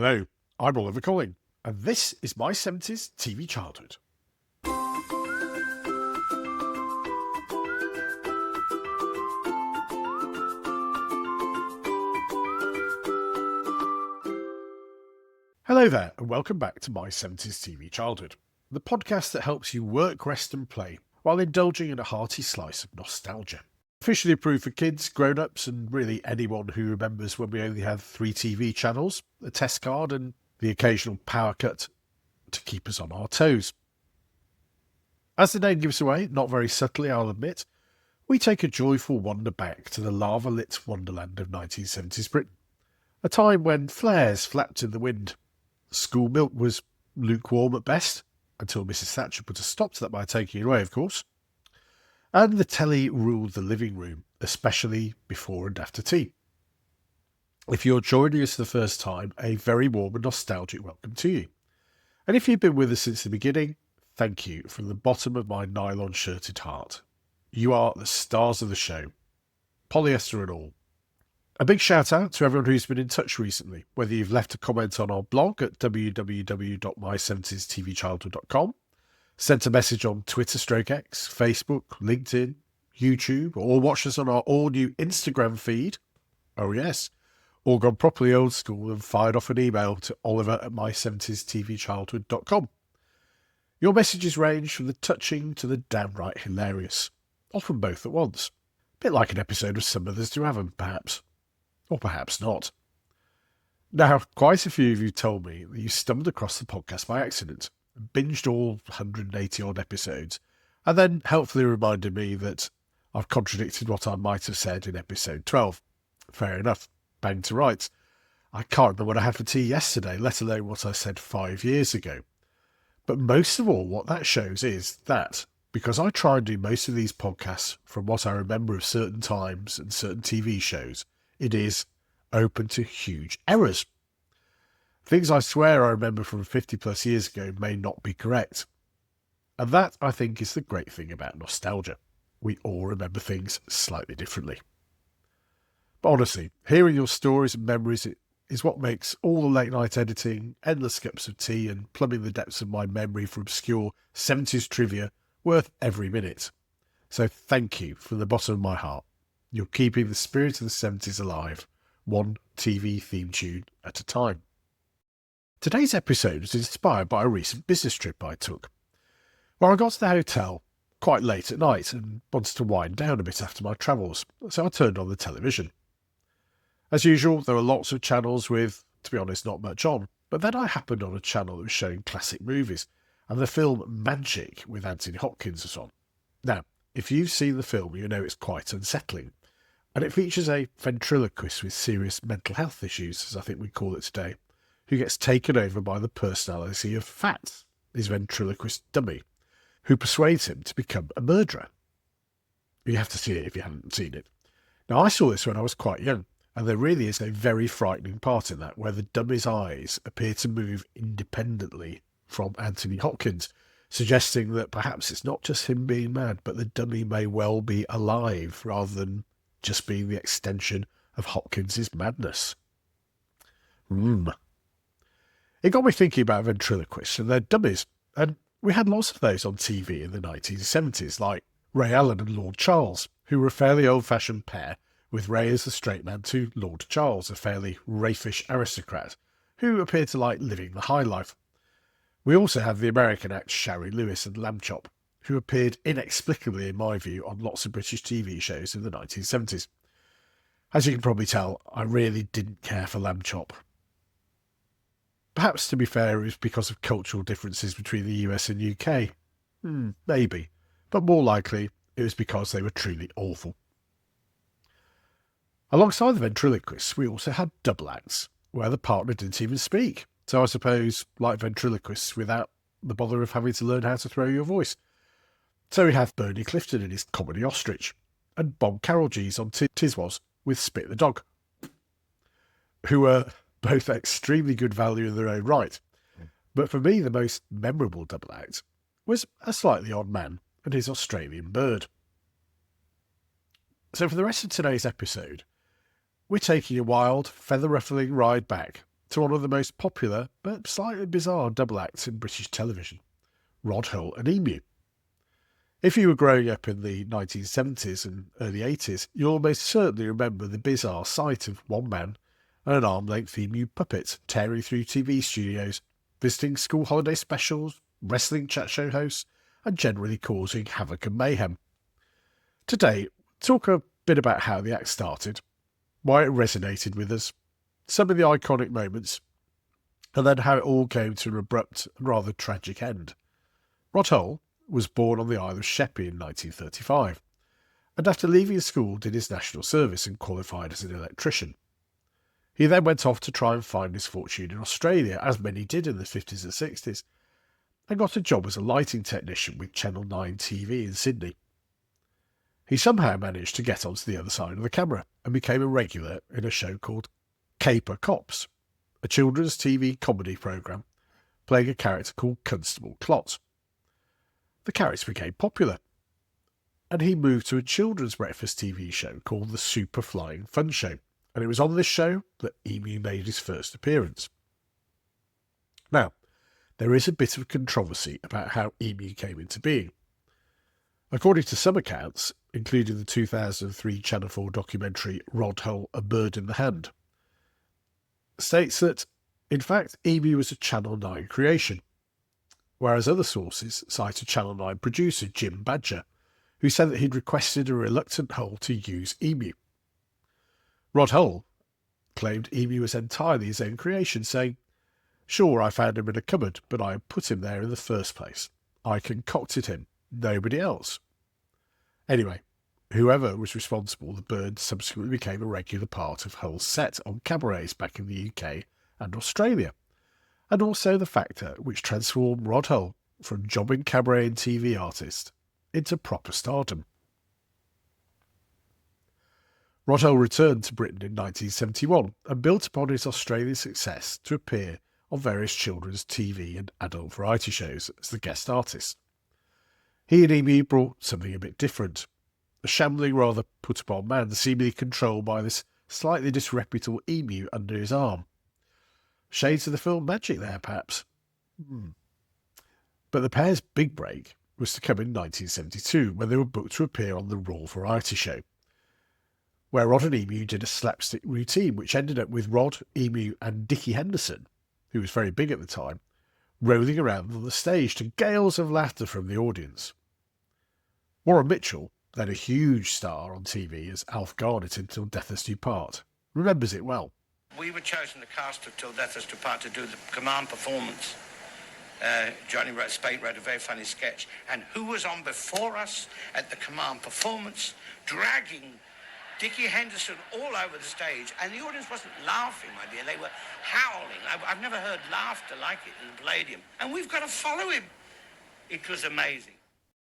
Hello, I'm Oliver Colling, and this is my 70s TV childhood. Hello there, and welcome back to my 70s TV childhood, the podcast that helps you work, rest and play while indulging in a hearty slice of nostalgia. Officially approved for kids, grown-ups and really anyone who remembers when we only had 3 TV channels, a test card and the occasional power cut to keep us on our toes. As the name gives away, not very subtly I'll admit, we take a joyful wander back to the lava-lit wonderland of 1970s Britain, a time when flares flapped in the wind, school milk was lukewarm at best, until Mrs. Thatcher put a stop to that by taking it away, of course, and the telly ruled the living room, especially before and after tea. If you're joining us for the first time, a very warm and nostalgic welcome to you. And if you've been with us since the beginning, thank you from the bottom of my nylon-shirted heart. You are the stars of the show, polyester and all. A big shout out to everyone who's been in touch recently, whether you've left a comment on our blog at www.my70stvchildhood.com, sent a message on Twitter/X, Facebook, LinkedIn, YouTube, or watched us on our all-new Instagram feed. Oh yes, or gone properly old school and fired off an email to oliver@my70stvchildhood.com. Your messages range from the touching to the downright hilarious, often both at once. A bit like an episode of Some Others Do Have 'Em, perhaps. Or perhaps not. Now, quite a few of you told me that you stumbled across the podcast by accident, binged all 180-odd episodes, and then helpfully reminded me that I've contradicted what I might have said in episode 12. Fair enough. Bang to rights. I can't remember what I had for tea yesterday, let alone what I said 5 years ago. But most of all, what that shows is that, because I try and do most of these podcasts from what I remember of certain times and certain TV shows, it is open to huge errors. Things I swear I remember from 50 plus years ago may not be correct. And that, I think, is the great thing about nostalgia. We all remember things slightly differently. But honestly, hearing your stories and memories is what makes all the late night editing, endless cups of tea and plumbing the depths of my memory for obscure 70s trivia worth every minute. So thank you from the bottom of my heart. You're keeping the spirit of the 70s alive, one TV theme tune at a time. Today's episode is inspired by a recent business trip I took, where I got to the hotel quite late at night and wanted to wind down a bit after my travels, so I turned on the television. As usual, there were lots of channels with, to be honest, not much on, but then I happened on a channel that was showing classic movies, and the film Magic with Anthony Hopkins was on. Now, if you've seen the film, you know it's quite unsettling, and it features a ventriloquist with serious mental health issues, as I think we call it today, who gets taken over by the personality of Fats, his ventriloquist dummy, who persuades him to become a murderer. You have to see it if you haven't seen it. Now, I saw this when I was quite young, and there really is a very frightening part in that, where the dummy's eyes appear to move independently from Anthony Hopkins, suggesting that perhaps it's not just him being mad, but the dummy may well be alive, rather than just being the extension of Hopkins's madness. It got me thinking about ventriloquists and their dummies, and we had lots of those on TV in the 1970s, like Ray Allen and Lord Charles, who were a fairly old-fashioned pair, with Ray as the straight man to Lord Charles, a fairly raffish aristocrat, who appeared to like living the high life. We also had the American acts Shari Lewis and Lamb Chop, who appeared inexplicably, in my view, on lots of British TV shows in the 1970s. As you can probably tell, I really didn't care for Lamb Chop. Perhaps, to be fair, it was because of cultural differences between the US and UK. Maybe. But more likely, it was because they were truly awful. Alongside the ventriloquists, we also had double acts, where the partner didn't even speak. So I suppose, like ventriloquists, without the bother of having to learn how to throw your voice. So we have Bernie Clifton in his comedy Ostrich, and Bob Carroll-G's on Tiswas with Spit the Dog, who were both extremely good value in their own right. But for me, the most memorable double act was a slightly odd man and his Australian bird. So for the rest of today's episode, we're taking a wild, feather-ruffling ride back to one of the most popular but slightly bizarre double acts in British television, Rod, Hull and Emu. If you were growing up in the 1970s and early 80s, you'll almost certainly remember the bizarre sight of one man and an arm-length emu puppet tearing through TV studios, visiting school holiday specials, wrestling chat show hosts, and generally causing havoc and mayhem. Today, talk a bit about how the act started, why it resonated with us, some of the iconic moments, and then how it all came to an abrupt and rather tragic end. Rod Hull was born on the Isle of Sheppey in 1935, and after leaving school did his national service and qualified as an electrician. He then went off to try and find his fortune in Australia, as many did in the 50s and 60s, and got a job as a lighting technician with Channel 9 TV in Sydney. He somehow managed to get onto the other side of the camera and became a regular in a show called Caper Cops, a children's TV comedy programme playing a character called Constable Clot. The character became popular, and he moved to a children's breakfast TV show called The Super Flying Fun Show, and it was on this show that Emu made his first appearance. Now, there is a bit of controversy about how Emu came into being. According to some accounts, including the 2003 Channel 4 documentary Rod Hull, A Bird in the Hand, states that, in fact, Emu was a Channel 9 creation, whereas other sources cite a Channel 9 producer, Jim Badger, who said that he'd requested a reluctant Hull to use Emu. Rod Hull claimed Emu was entirely his own creation, saying, "Sure, I found him in a cupboard, but I put him there in the first place. I concocted him, nobody else." Anyway, whoever was responsible, the bird subsequently became a regular part of Hull's set on cabarets back in the UK and Australia, and also the factor which transformed Rod Hull from jobbing cabaret and TV artist into proper stardom. Rod Hull returned to Britain in 1971 and built upon his Australian success to appear on various children's TV and adult variety shows as the guest artist. He and Emu brought something a bit different. A shambling, rather put-upon man seemingly controlled by this slightly disreputable emu under his arm. Shades of the film Magic there, perhaps. But the pair's big break was to come in 1972, when they were booked to appear on the Raw variety show, where Rod and Emu did a slapstick routine which ended up with Rod, Emu and Dickie Henderson, who was very big at the time, rolling around on the stage to gales of laughter from the audience. Warren Mitchell, then a huge star on TV as Alf Garnett in Till Death Us Do Part, remembers it well. We were chosen, the cast of Till Death Us Do Part, to do the command performance. Johnny Spate wrote a very funny sketch. And who was on before us at the command performance, dragging Dickie Henderson all over the stage, and the audience wasn't laughing, my dear, they were howling. I've never heard laughter like it in the Palladium, and we've got to follow him. It was amazing.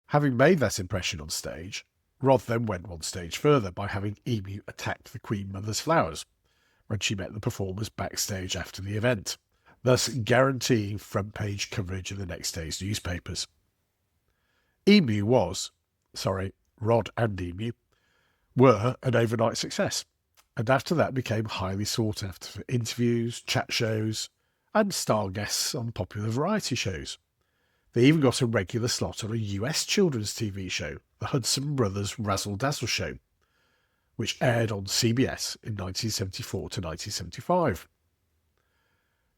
Having made that impression on stage, Rod then went one stage further by having Emu attack the Queen Mother's flowers when she met the performers backstage after the event, thus guaranteeing front-page coverage in the next day's newspapers. Rod and Emu were an overnight success, and after that became highly sought after for interviews, chat shows, and star guests on popular variety shows. They even got a regular slot on a US children's TV show, the Hudson Brothers Razzle Dazzle Show, which aired on CBS in 1974 to 1975.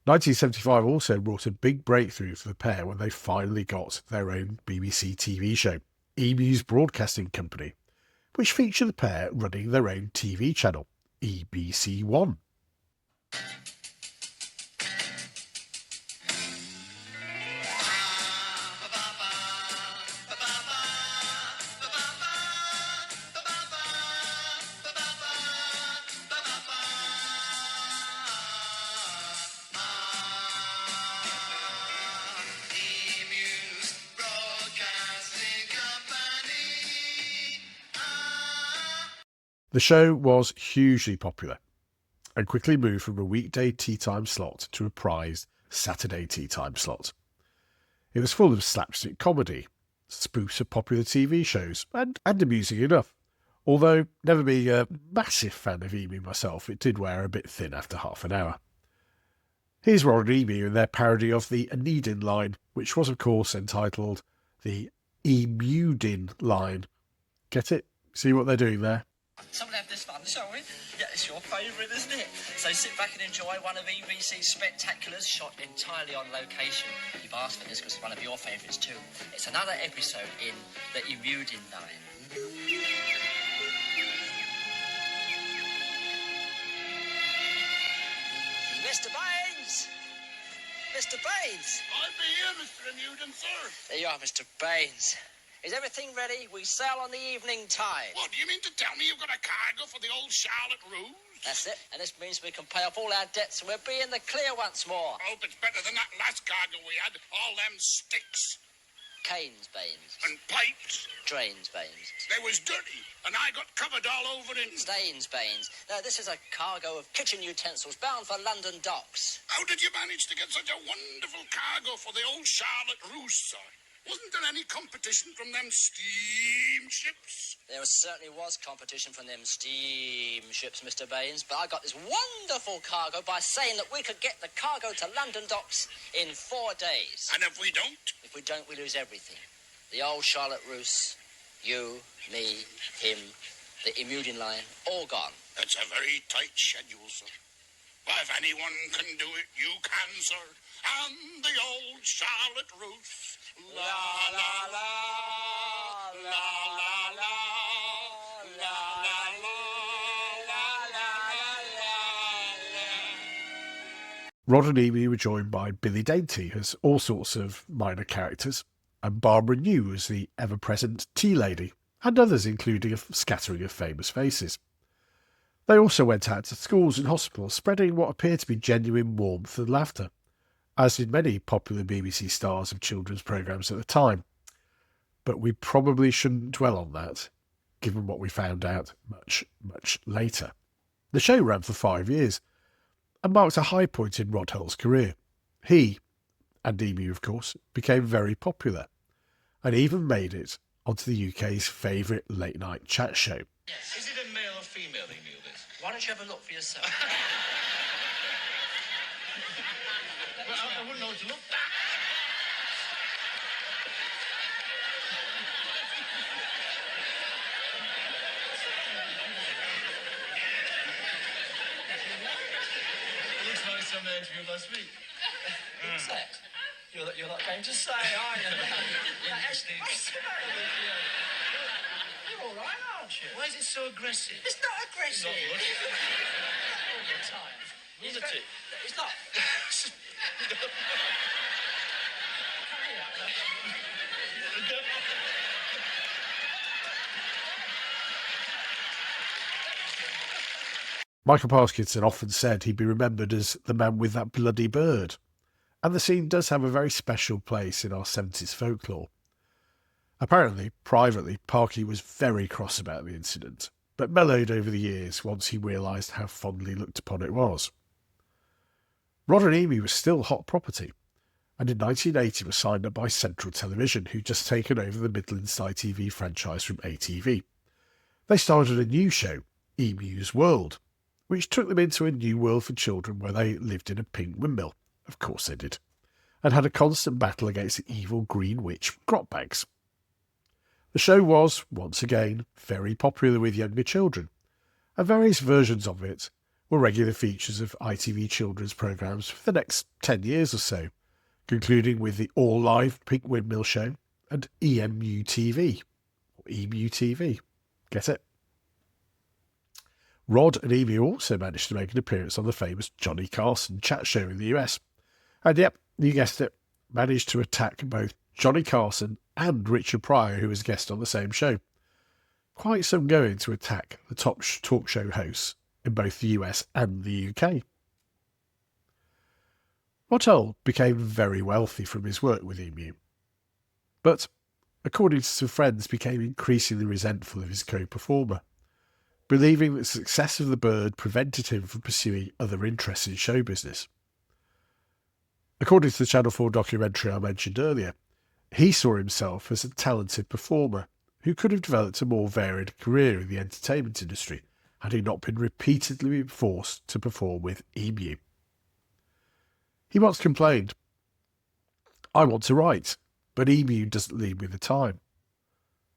1975 also brought a big breakthrough for the pair when they finally got their own BBC TV show, Emu's Broadcasting Company, which featured the pair running their own TV channel, EBC One. The show was hugely popular and quickly moved from a weekday tea time slot to a prized Saturday tea time slot. It was full of slapstick comedy, spoofs of popular TV shows, and amusing enough. Although, never being a massive fan of Emu myself, it did wear a bit thin after half an hour. Here's Rod and Emu in their parody of the Anedin line, which was of course entitled the Emudin line. Get it? See what they're doing there? Someone have this fun, shall we? Yeah, it's your favourite, isn't it? So sit back and enjoy one of EBC's spectaculars shot entirely on location. You've asked for this because it's one of your favourites too. It's another episode in the Emudin line. Mr. Baines! Mr. Baines! I'll be here, Mr. Emudin, sir. There you are, Mr. Baines. Is everything ready? We sail on the evening tide. What, do you mean to tell me you've got a cargo for the old Charlotte Ruse? That's it, and this means we can pay off all our debts and we'll be in the clear once more. I hope it's better than that last cargo we had. All them sticks Canes, Baines. and pipes. Drains, Baines. They was dirty, and I got covered all over in... Stains, Baines. No, this is a cargo of kitchen utensils bound for London docks. How did you manage to get such a wonderful cargo for the old Charlotte Ruse, sir? Wasn't there any competition from them steamships? There certainly was competition from them steamships, Mr. Baines, but I got this wonderful cargo by saying that we could get the cargo to London docks in 4 days. And if we don't? If we don't, we lose everything. The old Charlotte Ruse, you, me, him, the Emudin line, all gone. That's a very tight schedule, sir. But if anyone can do it, you can, sir. And the old Charlotte Ruse. La la la, la la la, la la la. Rod and Emu were joined by Billy Dainty as all sorts of minor characters, and Barbara New as the ever-present tea lady, and others including a scattering of famous faces. They also went out to schools and hospitals, spreading what appeared to be genuine warmth and laughter, as did many popular BBC stars of children's programmes at the time. But we probably shouldn't dwell on that, given what we found out much, much later. The show ran for 5 years, and marked a high point in Rod Hull's career. He, and Emu of course, became very popular, and even made it onto the UK's favourite late-night chat show. Yes. Is it a male or female emu, this? Why don't you have a look for yourself? Well, I wouldn't know what to look for. It looks like some interview last week. What's that? You're not going to say, are you? Actually, You're all right, aren't you? why is it so aggressive? It's not aggressive. Not much. All the time. Lunatic. It's not. Michael Parkinson often said he'd be remembered as the man with that bloody bird, and the scene does have a very special place in our 70s folklore. Apparently, privately, Parky was very cross about the incident, but mellowed over the years once he realised how fondly looked upon it was. Rod and Emu was still hot property, and in 1980 was signed up by Central Television, who'd just taken over the Midlands ITV franchise from ATV. They started a new show, Emu's World, which took them into a new world for children where they lived in a pink windmill. Of course they did. And had a constant battle against the evil green witch Grotbags. The show was, once again, very popular with younger children, and various versions of it were regular features of ITV children's programmes for the next 10 years or so, concluding with the all-live Pink Windmill Show and EMU TV, or EMU TV. Get it? Rod and Emu also managed to make an appearance on the famous Johnny Carson chat show in the US. And yep, you guessed it, managed to attack both Johnny Carson and Richard Pryor, who was a guest on the same show. Quite some going to attack the top talk show hosts in both the US and the UK. Rod Hull became very wealthy from his work with Emu, but, according to some friends, became increasingly resentful of his co-performer, believing that the success of the bird prevented him from pursuing other interests in show business. According to the Channel 4 documentary I mentioned earlier, he saw himself as a talented performer who could have developed a more varied career in the entertainment industry had he not been repeatedly forced to perform with Emu. He once complained, "I want to write, but Emu doesn't leave me the time.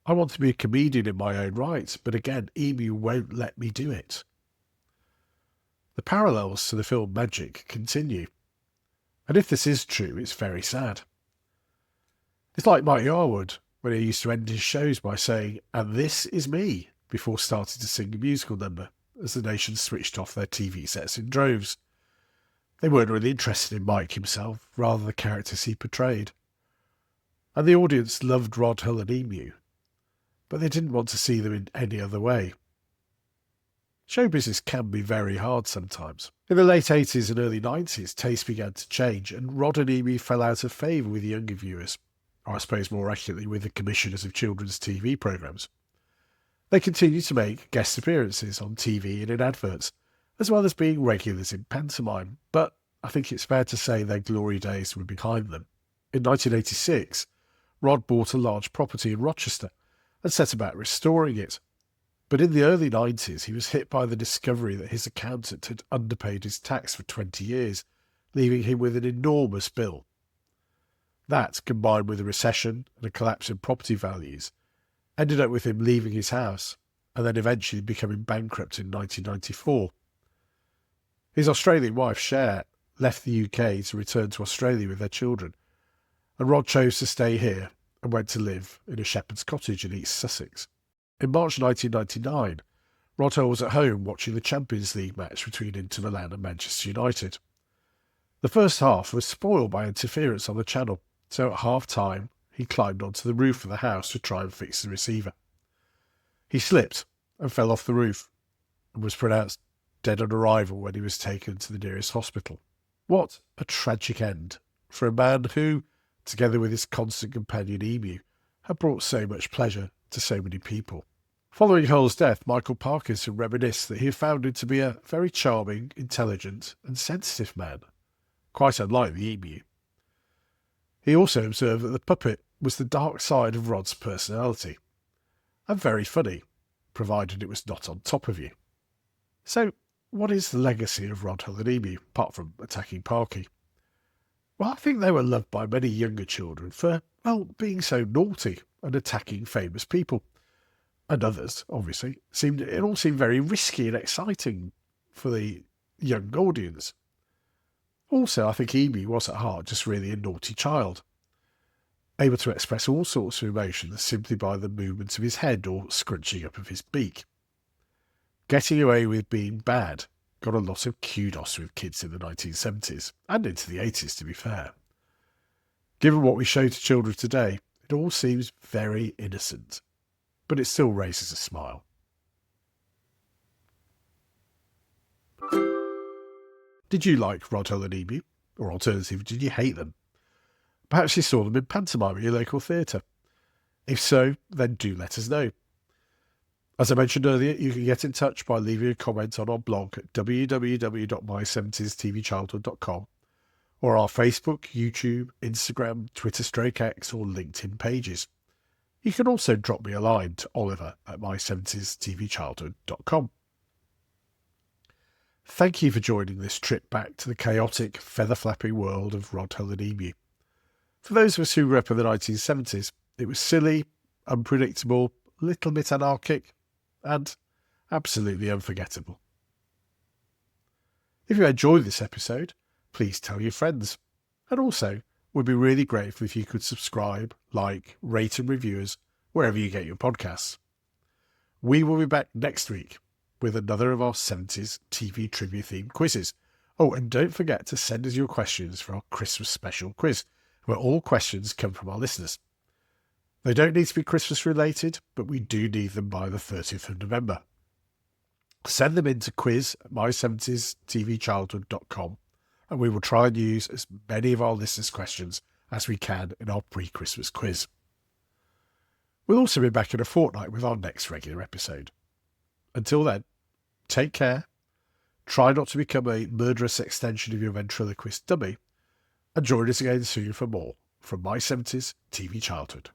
I want to be a comedian in my own right, but again, Emu won't let me do it." The parallels to the film Magic continue. And if this is true, it's very sad. It's like Mike Yarwood, when he used to end his shows by saying, "And this is me," before starting to sing a musical number, as the nation switched off their TV sets in droves. They weren't really interested in Mike himself, rather the characters he portrayed. And the audience loved Rod, Hull and Emu, but they didn't want to see them in any other way. Show business can be very hard sometimes. In the late 80s and early 90s, tastes began to change, and Rod and Emu fell out of favour with younger viewers, or I suppose more accurately with the commissioners of children's TV programmes. They continued to make guest appearances on TV and in adverts, as well as being regulars in pantomime, but I think it's fair to say their glory days were behind them. In 1986, Rod bought a large property in Rochester and set about restoring it. But in the early 90s, he was hit by the discovery that his accountant had underpaid his tax for 20 years, leaving him with an enormous bill. That, combined with a recession and a collapse in property values, ended up with him leaving his house and then eventually becoming bankrupt in 1994. His Australian wife, Cher, left the UK to return to Australia with their children, and Rod chose to stay here and went to live in a shepherd's cottage in East Sussex. In March 1999, Rod Hull was at home watching the Champions League match between Inter Milan and Manchester United. The first half was spoiled by interference on the channel, so at half-time he climbed onto the roof of the house to try and fix the receiver. He slipped and fell off the roof and was pronounced dead on arrival when he was taken to the nearest hospital. What a tragic end for a man who, together with his constant companion Emu, had brought so much pleasure to so many people. Following Hull's death, Michael Parkinson reminisced that he had found him to be a very charming, intelligent and sensitive man, quite unlike the Emu. He also observed that the puppet was the dark side of Rod's personality, and very funny, provided it was not on top of you. So, what is the legacy of Rod, Hull and Emu, apart from attacking Parky? Well, I think they were loved by many younger children for, being so naughty and attacking famous people. And others, obviously, it all seemed very risky and exciting for the young audience. Also, I think Emu was at heart just really a naughty child, able to express all sorts of emotions simply by the movement of his head or scrunching up of his beak. Getting away with being bad got a lot of kudos with kids in the 1970s, and into the 80s to be fair. Given what we show to children today, it all seems very innocent, but it still raises a smile. Did you like Rod, Hull and Emu? Or alternatively, did you hate them? Perhaps you saw them in pantomime at your local theatre. If so, then do let us know. As I mentioned earlier, you can get in touch by leaving a comment on our blog at www.my70stvchildhood.com or our Facebook, YouTube, Instagram, Twitter/X or LinkedIn pages. You can also drop me a line to oliver@my70stvchildhood.com. Thank you for joining this trip back to the chaotic, feather-flapping world of Rod, Hull and Emu. For those of us who grew up in the 1970s, it was silly, unpredictable, a little bit anarchic, and absolutely unforgettable. If you enjoyed this episode, please tell your friends. And also, we'd be really grateful if you could subscribe, like, rate and review us wherever you get your podcasts. We will be back next week with another of our 70s TV trivia themed quizzes. Oh, and don't forget to send us your questions for our Christmas special quiz, where all questions come from our listeners. They don't need to be Christmas related, but we do need them by the 30th of November. Send them in to quiz@my70stvchildhood.com, and we will try and use as many of our listeners' questions as we can in our pre-Christmas quiz. We'll also be back in a fortnight with our next regular episode. Until then, take care, try not to become a murderous extension of your ventriloquist dummy, and join us again soon for more from My 70s TV Childhood.